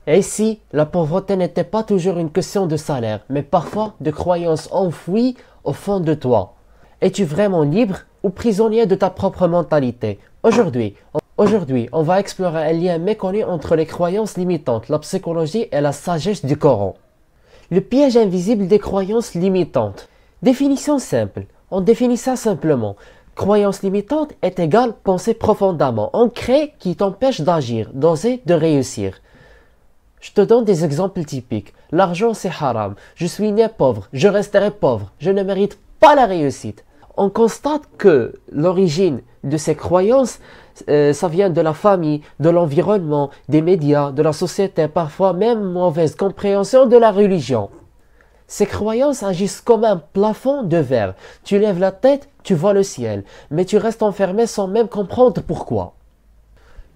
Et ici, la pauvreté n'était pas toujours une question de salaire, mais parfois de croyances enfouies au fond de toi. Es-tu vraiment libre ou prisonnier de ta propre mentalité? Aujourd'hui, on va explorer un lien méconnu entre les croyances limitantes, la psychologie et la sagesse du Coran. Le piège invisible des croyances limitantes. Définition simple. On définit ça simplement. Croyance limitante est égale pensée profondément ancrée qui t'empêche d'agir, d'oser, de réussir. Je te donne des exemples typiques. L'argent c'est haram. Je suis né pauvre. Je resterai pauvre. Je ne mérite pas la réussite. On constate que l'origine de ces croyances, ça vient de la famille, de l'environnement, des médias, de la société, parfois même mauvaise compréhension de la religion. Ces croyances agissent comme un plafond de verre. Tu lèves la tête, tu vois le ciel, mais tu restes enfermé sans même comprendre pourquoi.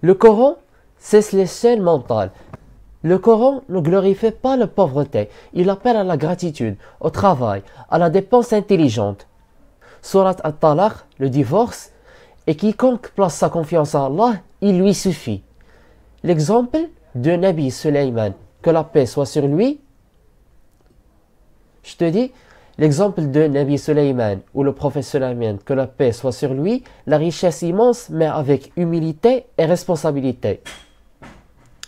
Le Coran, c'est l'échelle mentale. Le Coran ne glorifie pas la pauvreté, il appelle à la gratitude, au travail, à la dépense intelligente. Surat At-Talaq, le divorce, et quiconque place sa confiance en Allah, il lui suffit. L'exemple de Nabi Sulaiman, que la paix soit sur lui. Je te dis, l'exemple de Nabi Sulaiman ou le prophète Sulaiman, que la paix soit sur lui, la richesse immense, mais avec humilité et responsabilité.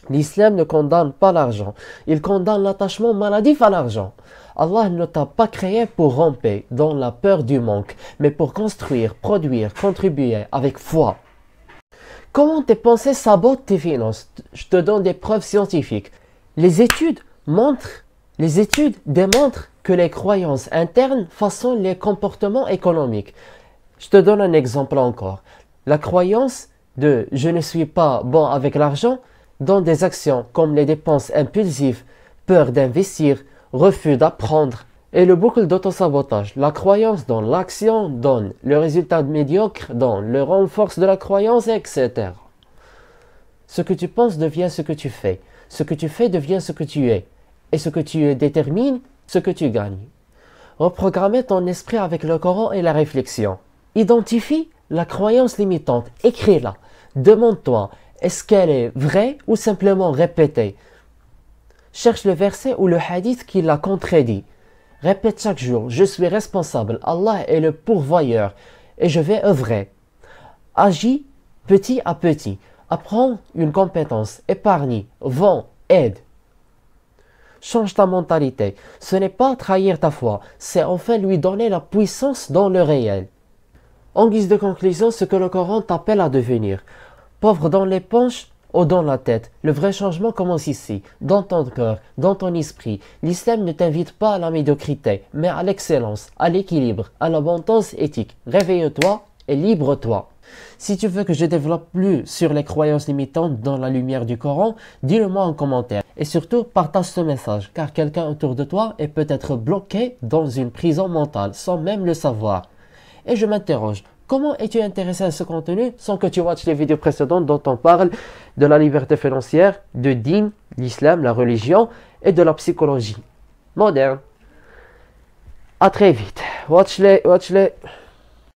L'islam ne condamne pas l'argent, il condamne l'attachement maladif à l'argent. Allah ne t'a pas créé pour ramper dans la peur du manque, mais pour construire, produire, contribuer avec foi. Comment tes pensées sabotent tes finances? Je te donne des preuves scientifiques. Les études démontrent que les croyances internes façonnent les comportements économiques. Je te donne un exemple encore. La croyance de « je ne suis pas bon avec l'argent » dans des actions comme les dépenses impulsives, peur d'investir, refus d'apprendre et le boucle d'autosabotage. La croyance dans l'action donne le résultat médiocre, donne le renforce de la croyance, etc. Ce que tu penses devient ce que tu fais. Ce que tu fais devient ce que tu es. Et ce que tu es détermine ce que tu gagnes. Reprogrammer ton esprit avec le Coran et la réflexion. Identifie la croyance limitante. Écris-la. Demande-toi, est-ce qu'elle est vraie ou simplement répétée? Cherche le verset ou le hadith qui la contredit. Répète chaque jour, je suis responsable, Allah est le pourvoyeur et je vais œuvrer. Agis petit à petit. Apprends une compétence, épargne, vends, aide. Change ta mentalité. Ce n'est pas trahir ta foi, c'est enfin lui donner la puissance dans le réel. En guise de conclusion, ce que le Coran t'appelle à devenir. Pauvre dans les poches ou dans la tête, le vrai changement commence ici, dans ton cœur, dans ton esprit. L'islam ne t'invite pas à la médiocrité, mais à l'excellence, à l'équilibre, à l'abondance éthique. Réveille-toi et libre-toi. Si tu veux que je développe plus sur les croyances limitantes dans la lumière du Coran, dis-le-moi en commentaire. Et surtout, partage ce message, car quelqu'un autour de toi est peut-être bloqué dans une prison mentale, sans même le savoir. Et je m'interroge, comment es-tu intéressé à ce contenu sans que tu watches les vidéos précédentes dont on parle de la liberté financière, de din, l'islam, la religion et de la psychologie moderne. À très vite. Watch les.